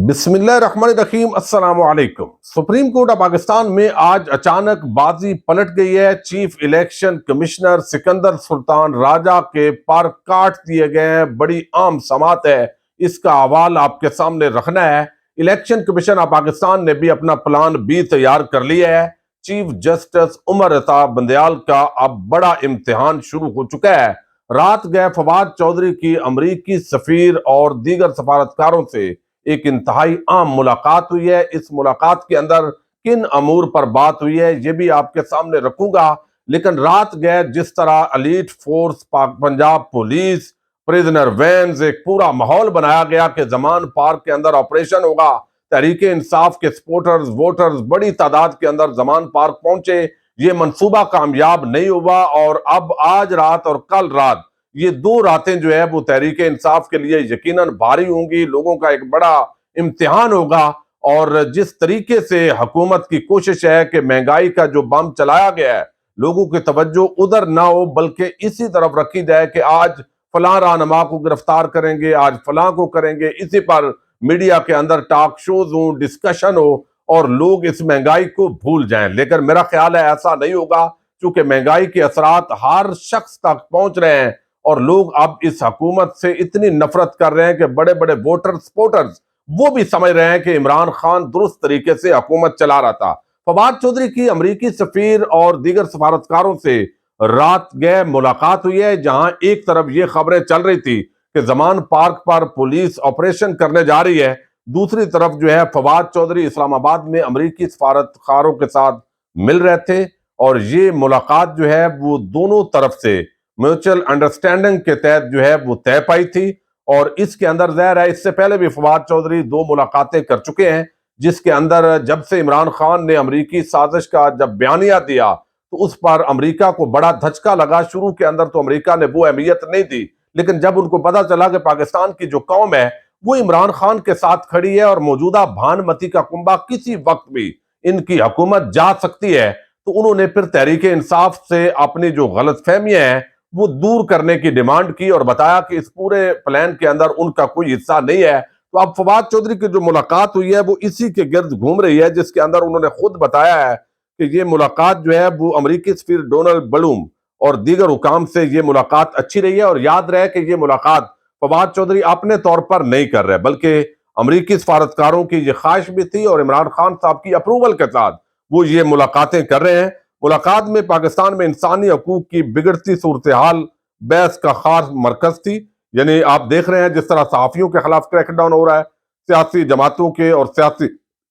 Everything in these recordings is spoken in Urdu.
بسم اللہ الرحمن الرحیم۔ السلام علیکم۔ سپریم کورٹ آف پاکستان میں آج اچانک بازی پلٹ گئی ہے۔ چیف الیکشن کمشنر سکندر سلطان راجہ کے پر کاٹ دیے گئے ہیں۔ بڑی عام سماعت ہے، اس کا حوال آپ کے سامنے رکھنا ہے۔ الیکشن کمیشن آف پاکستان نے بھی اپنا پلان بی تیار کر لیا ہے۔ چیف جسٹس عمر عطا بندیال کا اب بڑا امتحان شروع ہو چکا ہے۔ رات گئے فواد چودھری کی امریکی سفیر اور دیگر سفارتکاروں سے ایک انتہائی عام ملاقات ہوئی ہے۔ اس ملاقات کے اندر کن امور پر بات ہوئی ہے یہ بھی آپ کے سامنے رکھوں گا، لیکن رات گئے جس طرح elite force Punjab police prisoner veins ایک پورا ماحول بنایا گیا کہ زمان پارک کے اندر آپریشن ہوگا۔ تحریک انصاف کے سپورٹرز ووٹرز بڑی تعداد کے اندر زمان پارک پہنچے، یہ منصوبہ کامیاب نہیں ہوا، اور اب آج رات اور کل رات یہ دو راتیں جو ہے وہ تحریک انصاف کے لیے یقیناً بھاری ہوں گی، لوگوں کا ایک بڑا امتحان ہوگا۔ اور جس طریقے سے حکومت کی کوشش ہے کہ مہنگائی کا جو بم چلایا گیا ہے لوگوں کی توجہ ادھر نہ ہو بلکہ اسی طرف رکھی جائے کہ آج فلاں رہنما کو گرفتار کریں گے، آج فلاں کو کریں گے، اسی پر میڈیا کے اندر ٹاک شوز ہوں، ڈسکشن ہو اور لوگ اس مہنگائی کو بھول جائیں۔ لیکن میرا خیال ہے ایسا نہیں ہوگا، چونکہ مہنگائی کے اثرات ہر شخص تک پہنچ رہے ہیں اور لوگ اب اس حکومت سے اتنی نفرت کر رہے ہیں کہ بڑے بڑے ووٹر سپورٹرز وہ بھی سمجھ رہے ہیں کہ عمران خان درست طریقے سے حکومت چلا رہا تھا۔ فواد چودھری کی امریکی سفیر اور دیگر سفارتکاروں سے رات گئے ملاقات ہوئی ہے، جہاں ایک طرف یہ خبریں چل رہی تھی کہ زمان پارک پر پولیس آپریشن کرنے جا رہی ہے، دوسری طرف جو ہے فواد چودھری اسلام آباد میں امریکی سفارتکاروں کے ساتھ مل رہے تھے، اور یہ ملاقات جو ہے وہ دونوں طرف سے میوچل انڈرسٹینڈنگ کے تحت جو ہے وہ طے پائی تھی۔ اور اس کے اندر ظاہر ہے اس سے پہلے بھی فواد چودھری دو ملاقاتیں کر چکے ہیں، جس کے اندر جب سے عمران خان نے امریکی سازش کا جب بیانیہ دیا تو اس پر امریکہ کو بڑا دھچکا لگا۔ شروع کے اندر تو امریکہ نے وہ اہمیت نہیں دی، لیکن جب ان کو پتا چلا کہ پاکستان کی جو قوم ہے وہ عمران خان کے ساتھ کھڑی ہے اور موجودہ بھانمتی کا کنبہ کسی وقت بھی ان کی حکومت جا سکتی ہے، تو انہوں نے پھر تحریک انصاف سے اپنی جو غلط فہمیاں ہیں وہ دور کرنے کی ڈیمانڈ کی اور بتایا کہ اس پورے پلان کے اندر ان کا کوئی حصہ نہیں ہے۔ تو اب فواد چودھری کی جو ملاقات ہوئی ہے وہ اسی کے گرد گھوم رہی ہے، جس کے اندر انہوں نے خود بتایا ہے کہ یہ ملاقات جو ہے وہ امریکی سفیر ڈونلڈ بلوم اور دیگر حکام سے یہ ملاقات اچھی رہی ہے۔ اور یاد رہے کہ یہ ملاقات فواد چودھری اپنے طور پر نہیں کر رہے بلکہ امریکی سفارتکاروں کی یہ خواہش بھی تھی اور عمران خان صاحب کی اپروول کے ساتھ وہ یہ ملاقاتیں کر رہے ہیں۔ ملاقات میں پاکستان میں انسانی حقوق کی بگڑتی صورتحال بحث کا خاص مرکز تھی، یعنی آپ دیکھ رہے ہیں جس طرح صحافیوں کے خلاف کریک ڈاؤن ہو رہا ہے، سیاسی جماعتوں کے اور سیاسی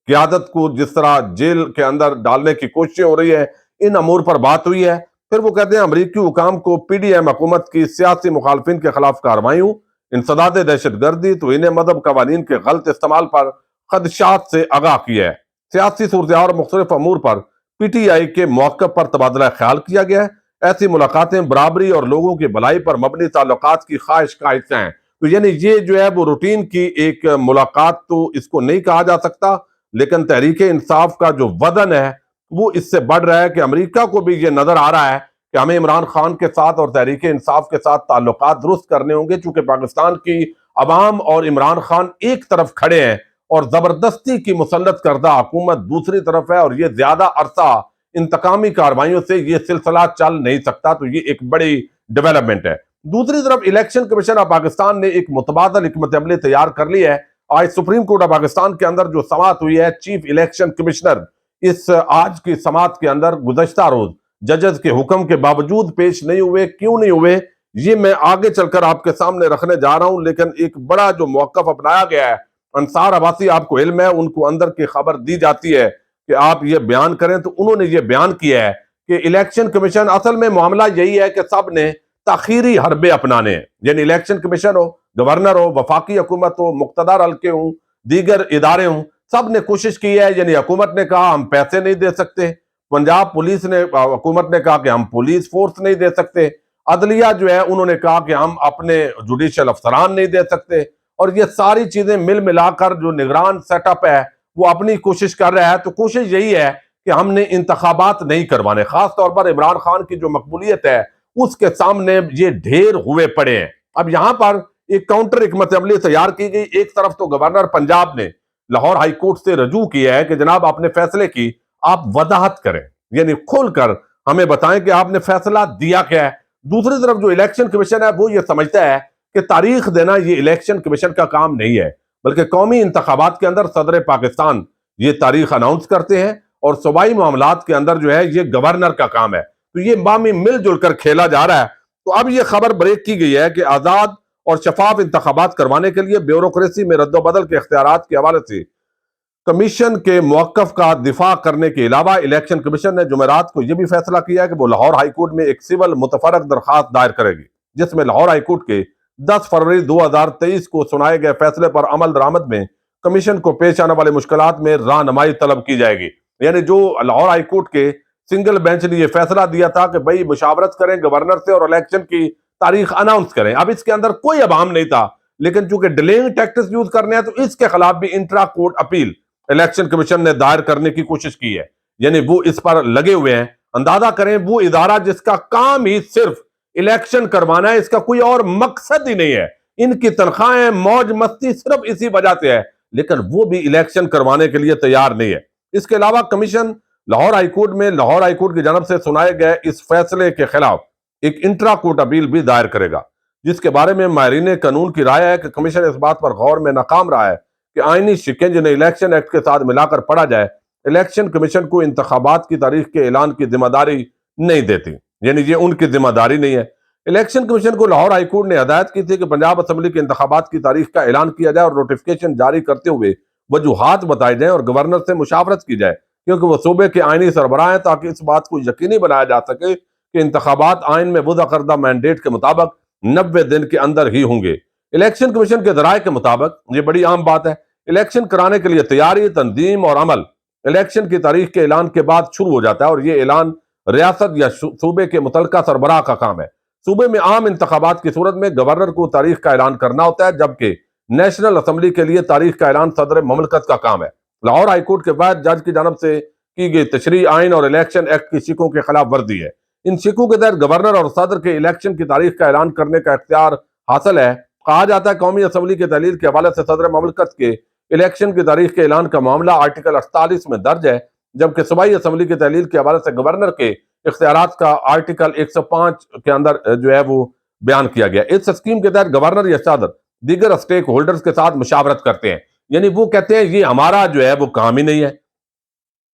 قیادت کو جس طرح جیل کے اندر ڈالنے کی کوششیں ہو رہی ہیں، ان امور پر بات ہوئی ہے۔ پھر وہ کہتے ہیں امریکی حکام کو پی ڈی ایم حکومت کی سیاسی مخالفین کے خلاف کارروائی ہوں، انسداد دہشت گردی توہین مذہب قوانین کے غلط استعمال پر خدشات سے آگاہ کیا ہے۔ سیاسی صورتحال اور مختلف امور پر پی ٹی آئی کے موقف پر تبادلہ خیال کیا گیا ہے۔ ایسی ملاقاتیں برابری اور لوگوں کی بھلائی پر مبنی تعلقات کی خواہش کا حصہ ہیں۔ تو یعنی یہ جو ہے وہ روٹین کی ایک ملاقات تو اس کو نہیں کہا جا سکتا، لیکن تحریک انصاف کا جو وزن ہے وہ اس سے بڑھ رہا ہے کہ امریکہ کو بھی یہ نظر آ رہا ہے کہ ہمیں عمران خان کے ساتھ اور تحریک انصاف کے ساتھ تعلقات درست کرنے ہوں گے، چونکہ پاکستان کی عوام اور عمران خان ایک طرف کھڑے ہیں اور زبردستی کی مسلط کردہ حکومت دوسری طرف ہے، اور یہ زیادہ عرصہ انتقامی کارروائیوں سے یہ سلسلہ چل نہیں سکتا۔ تو یہ ایک بڑی ڈیولپمنٹ ہے۔ دوسری طرف الیکشن کمیشن آف پاکستان نے ایک متبادل حکمت عملی تیار کر لی ہے۔ آج سپریم کورٹ آف پاکستان کے اندر جو سماعت ہوئی ہے، چیف الیکشن کمشنر اس آج کی سماعت کے اندر گزشتہ روز ججز کے حکم کے باوجود پیش نہیں ہوئے۔ کیوں نہیں ہوئے یہ میں آگے چل کر آپ کے سامنے رکھنے جا رہا ہوں، لیکن ایک بڑا جو موقف اپنایا گیا ہے، انصار عباسی آپ کو علم ہے، ان کو اندر کی خبر دی جاتی ہے کہ آپ یہ بیان کریں، تو انہوں نے یہ بیان کیا ہے کہ الیکشن کمیشن اصل میں معاملہ یہی ہے کہ سب نے تاخیری حربے اپنانے ہیں، یعنی الیکشن کمیشن ہو، گورنر ہو، وفاقی حکومت ہو، مقتدر حلقے ہوں، دیگر ادارے ہوں، سب نے کوشش کی ہے۔ یعنی حکومت نے کہا ہم پیسے نہیں دے سکتے، پنجاب پولیس نے حکومت نے کہا کہ ہم پولیس فورس نہیں دے سکتے، عدلیہ جو ہے انہوں نے کہا کہ ہم اپنے جوڈیشل افسران نہیں دے سکتے، اور یہ ساری چیزیں مل ملا کر جو نگران سیٹ اپ ہے وہ اپنی کوشش کر رہا ہے۔ تو کوشش یہی ہے کہ ہم نے انتخابات نہیں کروانے، خاص طور پر عمران خان کی جو مقبولیت ہے اس کے سامنے یہ ڈھیر ہوئے پڑے ہیں۔ اب یہاں پر ایک کاؤنٹر حکمت عملی تیار کی گئی۔ ایک طرف تو گورنر پنجاب نے لاہور ہائی کورٹ سے رجوع کیا ہے کہ جناب اپنے فیصلے کی آپ وضاحت کریں، یعنی کھول کر ہمیں بتائیں کہ آپ نے فیصلہ دیا کیا ہے۔ دوسری طرف جو الیکشن کمیشن ہے وہ یہ سمجھتا ہے کہ تاریخ دینا یہ الیکشن کمیشن کا کام نہیں ہے، بلکہ قومی انتخابات کے اندر صدر پاکستان یہ تاریخ اناؤنس کرتے ہیں اور صوبائی معاملات کے اندر جو ہے یہ گورنر کا کام ہے۔ تو یہ بامی مل جل کر کھیلا جا رہا ہے۔ تو اب یہ خبر بریک کی گئی ہے کہ آزاد اور شفاف انتخابات کروانے کے لیے بیوروکریسی میں رد و بدل کے اختیارات کے حوالے سے کمیشن کے موقف کا دفاع کرنے کے علاوہ الیکشن کمیشن نے جمعرات کو یہ بھی فیصلہ کیا ہے کہ وہ لاہور ہائی کورٹ میں ایک سول متفرق درخواست دائر کرے گی، جس میں لاہور ہائی کورٹ کے 10 فروری 2023 کو سنائے گئے فیصلے پر عمل درآمد میں کمیشن کو پیش آنے والے مشکلات میں رہنمائی طلب کی جائے گی۔ یعنی جو لاہور ہائی کورٹ کے سنگل بینچ نے یہ فیصلہ دیا تھا کہ بھئی مشاورت کریں گورنر سے اور الیکشن کی تاریخ اناؤنس کریں، اب اس کے اندر کوئی ابہام نہیں تھا، لیکن چونکہ ڈیلیئنگ ٹیکٹس یوز کرنے ہیں تو اس کے خلاف بھی intra court appeal election commission نے دائر کرنے کی کوشش کی ہے۔ یعنی وہ اس پر لگے ہوئے ہیں۔ اندازہ کریں وہ ادارہ جس کا کام ہی صرف الیکشن کروانا ہے، اس کا کوئی اور مقصد ہی نہیں ہے، ان کی تنخواہیں موج مستی صرف اسی وجہ سے ہے، لیکن وہ بھی الیکشن کروانے کے لیے تیار نہیں ہے۔ اس کے علاوہ کمیشن لاہور ہائی کورٹ میں لاہور ہائی کورٹ کی جانب سے سنائے گئے اس فیصلے کے خلاف ایک انٹرا کورٹ اپیل بھی دائر کرے گا، جس کے بارے میں ماہرین قانون کی رائے ہے کہ کمیشن اس بات پر غور میں ناکام رہا ہے کہ آئینی شقیں جنہیں الیکشن ایکٹ کے ساتھ ملا کر پڑھا جائے الیکشن کمیشن کو انتخابات کی تاریخ کے اعلان کی ذمہ داری نہیں دیتی، یعنی یہ ان کی ذمہ داری نہیں ہے۔ الیکشن کمیشن کو لاہور ہائی کورٹ نے ہدایت کی تھی کہ پنجاب اسمبلی کے انتخابات کی تاریخ کا اعلان کیا جائے اور نوٹیفکیشن جاری کرتے ہوئے وجوہات بتائے جائیں اور گورنر سے مشاورت کی جائے، کیونکہ وہ صوبے کے آئینی سربراہ ہیں، تاکہ اس بات کو یقینی بنایا جا سکے کہ انتخابات آئین میں وضع کردہ مینڈیٹ کے مطابق 90 دن کے اندر ہی ہوں گے۔ الیکشن کمیشن کے ذرائع کے مطابق یہ بڑی عام بات ہے، الیکشن کرانے کے لیے تیاری، تنظیم اور عمل الیکشن کی تاریخ کے اعلان کے بعد شروع ہو جاتا ہے، اور یہ اعلان ریاست یا صوبے کے متعلقہ سربراہ کا کام ہے۔ صوبے میں عام انتخابات کی صورت میں گورنر کو تاریخ کا اعلان کرنا ہوتا ہے، جبکہ نیشنل اسمبلی کے لیے تاریخ کا اعلان صدر مملکت کا کام ہے۔ لاہور ہائی کورٹ کے بعد جج کی جانب سے کی گئی تشریح آئین اور الیکشن ایکٹ کی شقوں کے خلاف ورزی ہے۔ ان شقوں کے تحت گورنر اور صدر کے الیکشن کی تاریخ کا اعلان کرنے کا اختیار حاصل ہے۔ کہا جاتا ہے قومی اسمبلی کے تحلیل کے حوالے سے صدر مملکت کے الیکشن کی تاریخ کے اعلان کا معاملہ آرٹیکل 48 میں درج ہے، جبکہ صوبائی اسمبلی کی تحلیل کے حوالے سے گورنر کے اختیارات کا آرٹیکل 105 کے اندر جو ہے وہ بیان کیا گیا۔ اس اسکیم کے تحت گورنر یا صدر دیگر اسٹیک ہولڈرز کے ساتھ مشاورت کرتے ہیں، یعنی وہ کہتے ہیں یہ ہمارا جو ہے وہ کام ہی نہیں ہے۔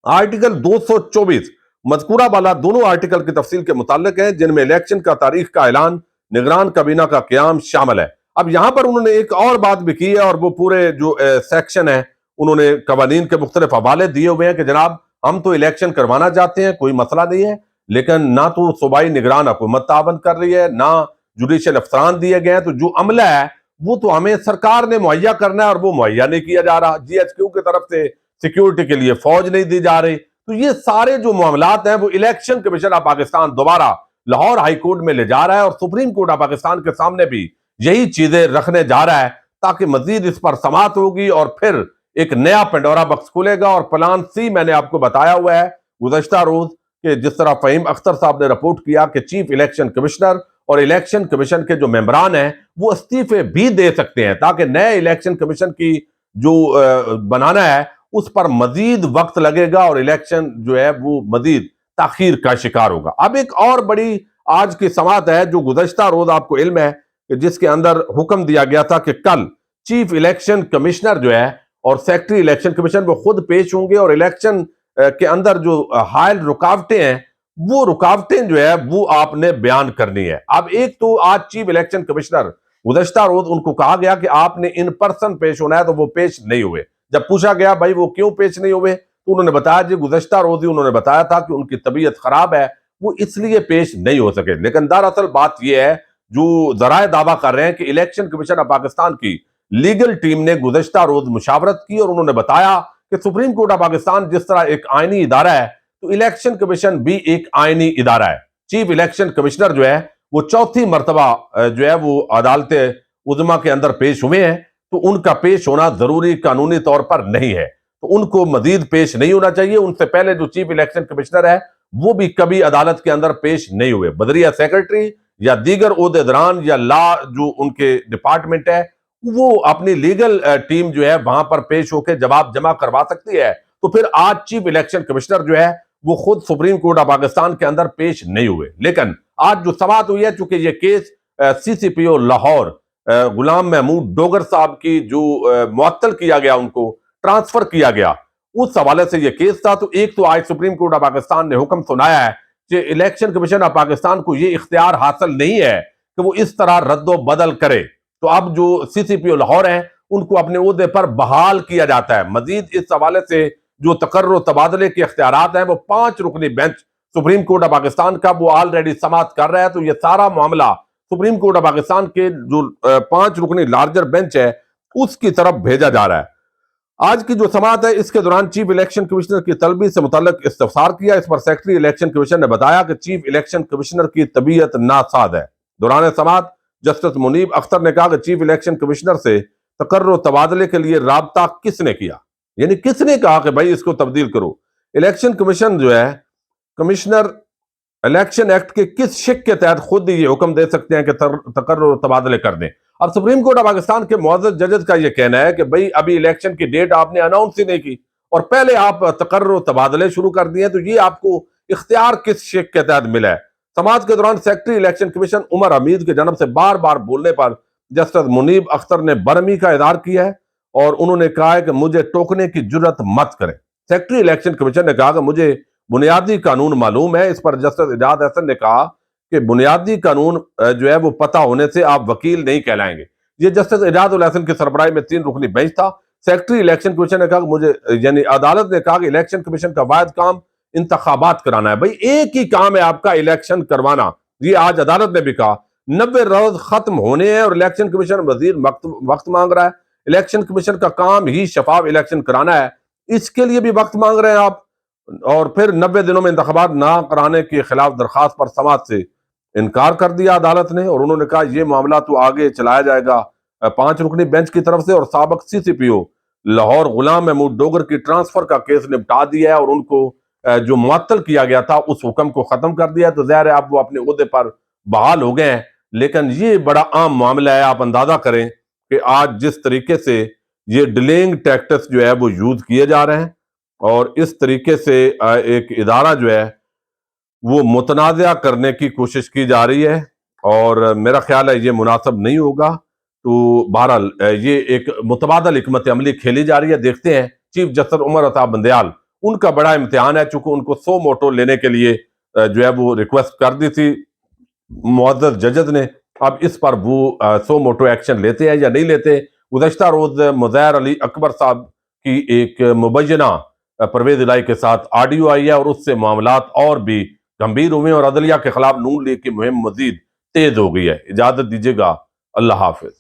آرٹیکل 224 مذکورہ بالا دونوں آرٹیکل کی تفصیل کے متعلق ہیں، جن میں الیکشن کا تاریخ کا اعلان، نگران کابینہ کا قیام شامل ہے۔ اب یہاں پر انہوں نے ایک اور بات بھی کی ہے، اور وہ پورے جو سیکشن ہے انہوں نے قوانین کے مختلف حوالے دیے ہوئے ہیں کہ جناب ہم تو الیکشن کروانا چاہتے ہیں، کوئی مسئلہ نہیں ہے، لیکن نہ تو صوبائی نگران حکومت تعاون کر رہی ہے، نہ جوڈیشل افسران دیے گئے ہیں، تو جو عملہ ہے وہ تو ہمیں سرکار نے مہیا کرنا ہے، اور وہ مہیا نہیں کیا جا رہا۔ جی ایچ کیو کی طرف سے سیکیورٹی کے لیے فوج نہیں دی جا رہی۔ تو یہ سارے جو معاملات ہیں وہ الیکشن کمیشن آف پاکستان دوبارہ لاہور ہائی کورٹ میں لے جا رہا ہے، اور سپریم کورٹ آف پاکستان کے سامنے بھی یہی چیزیں رکھنے جا رہا ہے، تاکہ مزید اس پر سماعت ہوگی اور پھر ایک نیا پنڈورا باکس کھلے گا۔ اور پلان سی میں نے آپ کو بتایا ہوا ہے گزشتہ روز کہ جس طرح فہیم اختر صاحب نے رپورٹ کیا کہ چیف الیکشن کمشنر اور الیکشن کمیشن کے جو ممبران ہیں وہ استعفے بھی دے سکتے ہیں، تاکہ نئے الیکشن کمیشن کی جو بنانا ہے اس پر مزید وقت لگے گا اور الیکشن جو ہے وہ مزید تاخیر کا شکار ہوگا۔ اب ایک اور بڑی آج کی سماعت ہے جو گزشتہ روز آپ کو علم ہے کہ جس کے اندر حکم دیا گیا تھا کہ کل چیف الیکشن کمشنر جو ہے اور سیکٹری الیکشن کمیشن وہ خود پیش ہوں گے، اور الیکشن کے اندر جو حائل رکاوٹیں ہیں وہ رکاوٹیں جو ہے وہ آپ نے بیان کرنی ہے۔ اب ایک تو آج چیف الیکشن کمشنر گزشتہ روز ان کو کہا گیا کہ آپ نے ان پرسن پیش ہونا ہے، تو وہ پیش نہیں ہوئے۔ جب پوچھا گیا بھائی وہ کیوں پیش نہیں ہوئے تو انہوں نے بتایا جی گزشتہ روز ہی انہوں نے بتایا تھا کہ ان کی طبیعت خراب ہے، وہ اس لیے پیش نہیں ہو سکے۔ لیکن دراصل بات یہ ہے جو ذرائع دعویٰ کر رہے ہیں کہ الیکشن کمیشن آف پاکستان کی لیگل ٹیم نے گزشتہ روز مشاورت کی، اور انہوں نے بتایا کہ سپریم کورٹ آف پاکستان جس طرح ایک آئینی ادارہ ہے تو الیکشن کمیشن بھی ایک آئینی ادارہ ہے۔ چیف الیکشن کمشنر جو ہے وہ چوتھی مرتبہ جو ہے وہ عدالت عظمیٰ کے اندر پیش ہوئے ہیں، تو ان کا پیش ہونا ضروری قانونی طور پر نہیں ہے، تو ان کو مزید پیش نہیں ہونا چاہیے۔ ان سے پہلے جو چیف الیکشن کمشنر ہے وہ بھی کبھی عدالت کے اندر پیش نہیں ہوئے۔ بدریہ سیکرٹری یا دیگر عہدیداران یا لا جو ان کے ڈپارٹمنٹ ہے وہ اپنی لیگل ٹیم جو ہے وہاں پر پیش ہو کے جواب جمع کروا سکتی ہے. تو پھر آج چیف الیکشن کمشنر جو ہے وہ خود سپریم کورٹ آف پاکستان کے اندر پیش نہیں ہوئے. لیکن آج جو سماعت ہوئی ہے، چونکہ یہ کیس سی سی پی او لاہور غلام محمود ڈوگر صاحب کی جو معطل کیا گیا، ان کو ٹرانسفر کیا گیا، اس حوالے سے یہ کیس تھا. تو ایک تو آج سپریم کورٹ آف پاکستان نے حکم سنایا ہے کہ الیکشن کمیشن آف پاکستان کو یہ اختیار حاصل نہیں ہے کہ وہ اس طرح رد و بدل کرے. تو اب جو سی سی پی او لاہور ہیں ان کو اپنے عہدے پر بحال کیا جاتا ہے. مزید اس حوالے سے جو تقرر و تبادلے کے اختیارات ہیں وہ 5 رکنی bench supreme court of Pakistan کا وہ آلریڈی سماعت کر رہا ہے. تو یہ سارا معاملہ سپریم کورٹ آف پاکستان کے جو 5 رکنی لارجر بینچ ہے اس کی طرف بھیجا جا رہا ہے. آج کی جو سماعت ہے اس کے دوران چیف الیکشن کمشنر کی طلبی سے متعلق استفسار کیا. اس پر سیکرٹری الیکشن کمیشن نے بتایا کہ چیف الیکشن کمشنر کی طبیعت ناساز ہے. دوران سماعت جسٹس منیب اختر نے کہا کہ چیف الیکشن کمشنر سے تقرر و تبادلے کے لیے رابطہ کس نے کیا، یعنی کس نے کہا کہ بھائی اس کو تبدیل کرو. الیکشن کمیشن جو ہے کمشنر الیکشن ایکٹ کے کس شق کے تحت خود یہ حکم دے سکتے ہیں کہ تقرر و تبادلے کر دیں. اب سپریم کورٹ آف پاکستان کے معزز ججز کا یہ کہنا ہے کہ بھئی ابھی الیکشن کی ڈیٹ آپ نے اناؤنس ہی نہیں کی اور پہلے آپ تقرر و تبادلے شروع کر دیے، تو یہ آپ کو اختیار کس شق کے تحت ملا ہے. سماعت کے دوران سیکرٹری الیکشن کمیشن عمر حمید کے جانب سے بار بار بولنے پر جسٹس منیب اختر نے برہمی کا اظہار کیا ہے اور انہوں نے کہا ہے کہ مجھے ٹوکنے کی جرت مت کریں. سیکرٹری الیکشن کمیشن نے کہا کہ مجھے بنیادی قانون معلوم ہے. اس پر جسٹس اعجاز احسن نے کہا کہ بنیادی قانون جو ہے وہ پتہ ہونے سے آپ وکیل نہیں کہلائیں گے. یہ جسٹس اعجاز الاحسن کی سربراہی میں 3 رکنی بینچ تھا. سیکرٹری الیکشن کمیشن نے کہا کہ مجھے یعنی عدالت نے کہا کہ الیکشن کمیشن کا واحد کام انتخابات کرانا ہے. بھئی ایک ہی کام ہے آپ کا، الیکشن کروانا. یہ آج عدالت نے بھی کہا 90 روز ختم ہونے ہیں اور الیکشن کمیشن وزیر وقت مانگ رہا ہے. الیکشن کمیشن کا کام ہی شفاف الیکشن کرانا ہے، اس کے لیے بھی وقت مانگ رہے ہیں آپ. اور پھر 90 دنوں میں انتخابات نہ کرانے کے خلاف درخواست پر سماعت سے انکار کر دیا عدالت نے، اور انہوں نے کہا یہ معاملہ تو آگے چلایا جائے گا 5 رکنی بینچ کی طرف سے. اور سابق سی سی پی او لاہور غلام محمود ڈوگر کی ٹرانسفر کا کیس نپٹا دیا ہے اور ان کو جو معطل کیا گیا تھا اس حکم کو ختم کر دیا. تو ظاہر ہے اب وہ اپنے عہدے پر بحال ہو گئے ہیں. لیکن یہ بڑا عام معاملہ ہے. آپ اندازہ کریں کہ آج جس طریقے سے یہ ڈیلینگ ٹیکٹس جو ہے وہ یوز کیے جا رہے ہیں اور اس طریقے سے ایک ادارہ جو ہے وہ متنازع کرنے کی کوشش کی جا رہی ہے، اور میرا خیال ہے یہ مناسب نہیں ہوگا. تو بہرحال یہ ایک متبادل حکمت عملی کھیلی جا رہی ہے. دیکھتے ہیں. چیف جسٹس عمر عطا بندیال ان کا بڑا امتحان ہے، چونکہ ان کو 100 موٹو لینے کے لیے جو ہے وہ ریکویسٹ کر دی تھی معزز ججز نے. اب اس پر وہ 100 موٹو ایکشن لیتے ہیں یا نہیں لیتے. گزشتہ روز مظاہر علی اکبر صاحب کی ایک مبینہ پرویز الہی کے ساتھ آڈیو آئی ہے اور اس سے معاملات اور بھی گمبھیر ہوئے اور عدلیہ کے خلاف نون لیگ کی مہم مزید تیز ہو گئی ہے. اجازت دیجیے گا. اللہ حافظ.